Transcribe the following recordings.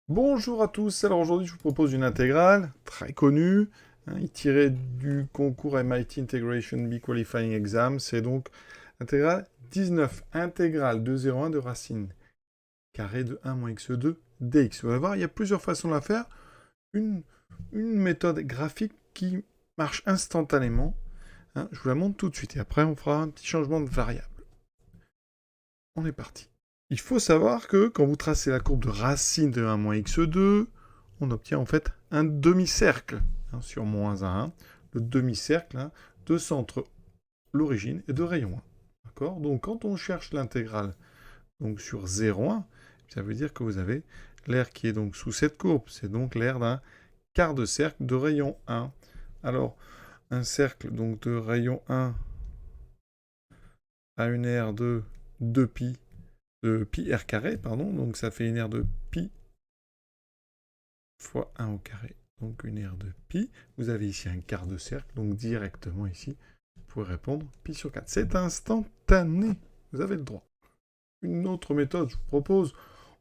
Bonjour à tous, alors aujourd'hui je vous propose une intégrale très connue, tirée du concours MIT Integration Bee Qualifying Exam, c'est donc intégrale 19, intégrale de 0,1 de racine carré de 1 moins x2 dx. Vous allez voir, il y a plusieurs façons de la faire, une, méthode graphique qui marche instantanément, je vous la montre tout de suite, et après on fera un petit changement de variable. On est parti. Il faut savoir que quand vous tracez la courbe de racine de 1 moins x2, on obtient en fait un demi-cercle sur moins 1, le demi-cercle de centre l'origine et de rayon 1. D'accord. Donc quand on cherche l'intégrale donc sur 0,1, ça veut dire que vous avez l'aire qui est donc sous cette courbe. C'est donc l'aire d'un quart de cercle de rayon 1. Alors, un cercle donc de rayon 1 a une aire de 2pi de pi r carré, pardon, donc ça fait une aire de pi fois 1 au carré, donc une aire de pi. Vous avez ici un quart de cercle, donc directement ici, vous pouvez répondre pi sur 4. C'est instantané, vous avez le droit. Une autre méthode, je vous propose,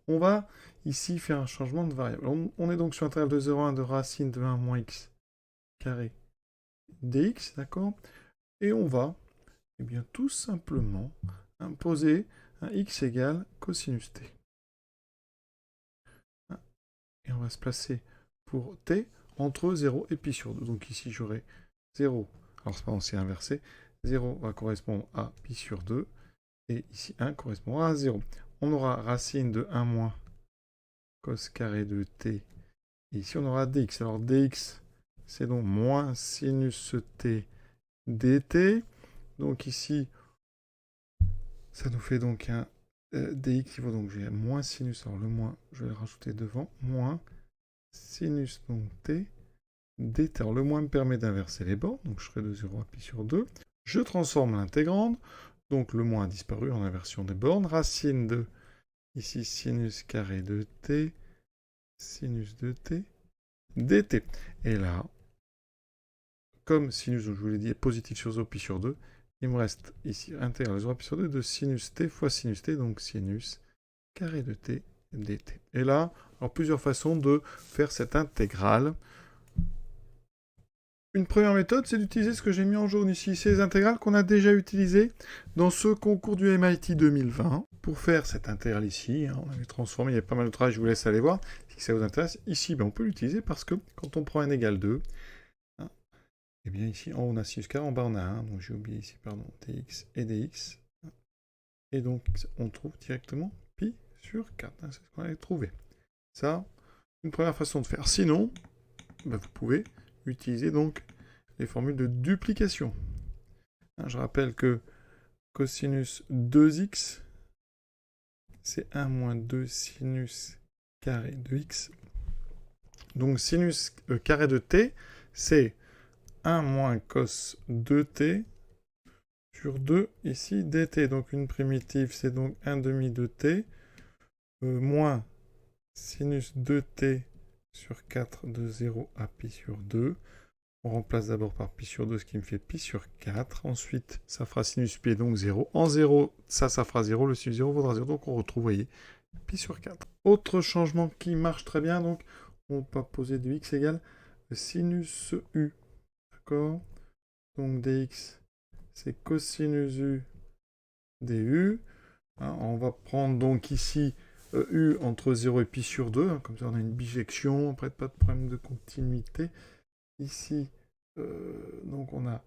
on va ici faire un changement de variable. On est donc sur intégrale de 0,1 de racine de 1 moins x carré dx, d'accord. Et on va, eh bien, tout simplement imposer un x égale cosinus t. Et on va se placer pour t entre 0 et pi sur 2. Donc ici, j'aurai 0. Alors, c'est inversé. 0 va correspondre à pi sur 2. Et ici, 1 correspondra à 0. On aura racine de 1 moins cos carré de t. Et ici, on aura dx. Alors, dx, c'est donc moins sinus t dt. Donc ici, ça nous fait donc un dx qui vaut donc j'ai moins sinus. Alors, le moins, je vais le rajouter devant. Moins sinus donc t dt. Alors, le moins me permet d'inverser les bords, donc je ferai de 0 à pi sur 2. Je transforme l'intégrande, donc le moins a disparu en inversion des bornes. Racine de, ici, sinus carré de t, sinus de t, dt. Et là, comme sinus, je vous l'ai dit, est positif sur 0 pi sur 2, il me reste ici intégrale 0 pi sur 2 de sinus t fois sinus t, donc sinus carré de t dt. Et là, alors plusieurs façons de faire cette intégrale. Une première méthode, c'est d'utiliser ce que j'ai mis en jaune ici, ces intégrales qu'on a déjà utilisées dans ce concours du MIT 2020. Pour faire cette intégrale ici, on avait transformé, il y a pas mal de travail, je vous laisse aller voir, si ça vous intéresse. Ici, on peut l'utiliser parce que quand on prend n égale 2, et bien ici, en haut on a sinus carré, en bas on a 1, donc j'ai oublié ici, pardon, dx et dx. Et donc, on trouve directement pi sur 4, c'est ce qu'on avait trouvé. Ça, une première façon de faire. Sinon, vous pouvez utiliser donc les formules de duplication. Je rappelle que cosinus 2x, c'est 1 moins 2 sinus carré de x. Donc sinus carré de t, c'est 1 moins cos 2t sur 2 ici dt. Donc une primitive, c'est donc 1 demi de t, moins sinus 2t sur 4 de 0 à pi sur 2. On remplace d'abord par pi sur 2, ce qui me fait pi sur 4. Ensuite, ça fera sinus pi, donc 0. En 0, ça fera 0. Le sinus 0 vaudra 0. Donc on retrouve, vous voyez, pi sur 4. Autre changement qui marche très bien, donc on va poser de x égale sinus u. D'accord. Donc dx, c'est cosinus u du. On va prendre donc ici u entre 0 et pi sur 2. Comme ça, on a une bijection. Après, pas de problème de continuité. Ici, donc on a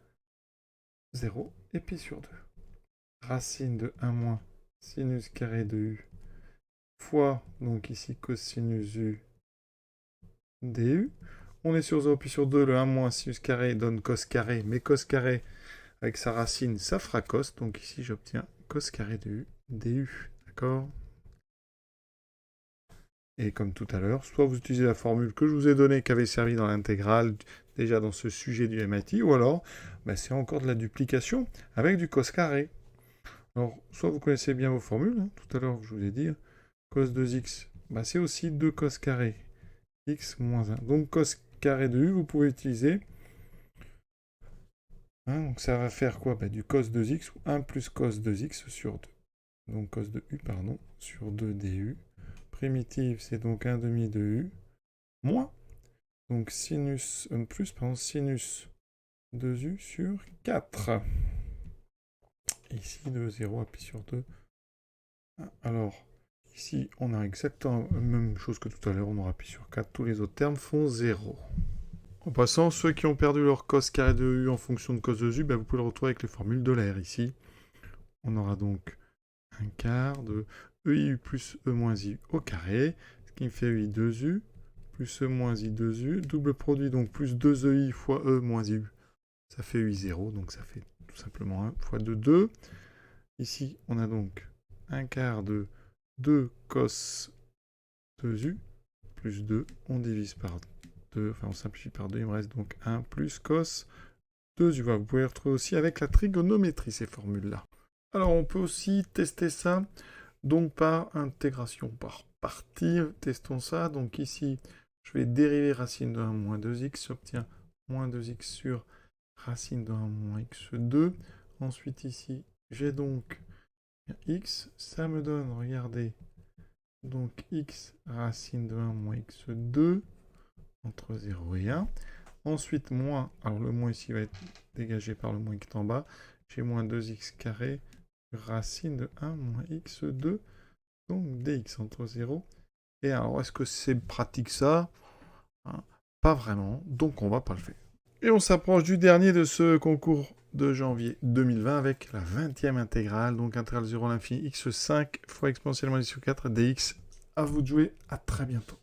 0 et pi sur 2. Racine de 1 moins sinus carré de u fois, donc ici, cosinus u du. On est sur 0 pi sur 2, le 1 moins sinus carré donne cos carré, mais cos carré, avec sa racine, ça fera cos, donc ici j'obtiens cos carré de u du. D'accord. Et comme tout à l'heure, soit vous utilisez la formule que je vous ai donnée, qui avait servi dans l'intégrale, déjà dans ce sujet du MIT, ou alors, c'est encore de la duplication avec du cos carré. Alors, soit vous connaissez bien vos formules, tout à l'heure je vous ai dit, cos 2x, c'est aussi 2 cos carré, x moins 1. Donc cos carré de u, vous pouvez utiliser, donc ça va faire quoi? Du cos 2x, ou 1 plus cos 2x sur 2. Donc cos de u, pardon, sur 2 du, primitive, c'est donc 1 demi de u, moins, donc sinus, sinus 2u sur 4. Ici, de 0, appuie sur 2. Alors, ici, on a exactement la même chose que tout à l'heure, on aura appuyé sur 4, tous les autres termes font 0. En passant, ceux qui ont perdu leur cos carré de u en fonction de cos de u, vous pouvez le retrouver avec les formules de l'air ici. On aura donc un quart de EIU plus E moins I au carré, ce qui me fait EI 2U, plus E moins I 2U, double produit, donc plus 2EI fois E moins IU, ça fait EI 0, donc ça fait tout simplement 1 fois 2, 2. Ici, on a donc un quart de 2 cos 2U, plus 2, on divise par 2, enfin on simplifie par 2, il me reste donc 1 plus cos 2U. Vous pouvez les retrouver aussi avec la trigonométrie, ces formules-là. Alors, on peut aussi tester ça, donc par intégration par partie. Testons ça. Donc ici, je vais dériver racine de 1 moins 2x. J'obtiens moins 2x sur racine de 1 moins x2. Ensuite, ici, j'ai donc x. Ça me donne, regardez, donc x racine de 1 moins x2 entre 0 et 1. Ensuite, moins, alors le moins ici va être dégagé par le moins qui est en bas. J'ai moins 2x carré racine de 1 moins x2, donc dx entre 0 et 1. Alors, est-ce que c'est pratique ça? Pas vraiment, donc on va pas le faire. Et on s'approche du dernier de ce concours de janvier 2020 avec la 20e intégrale, donc intégrale 0 à l'infini x5 fois exponentielle moins 10 sur 4 dx. À vous de jouer, à très bientôt.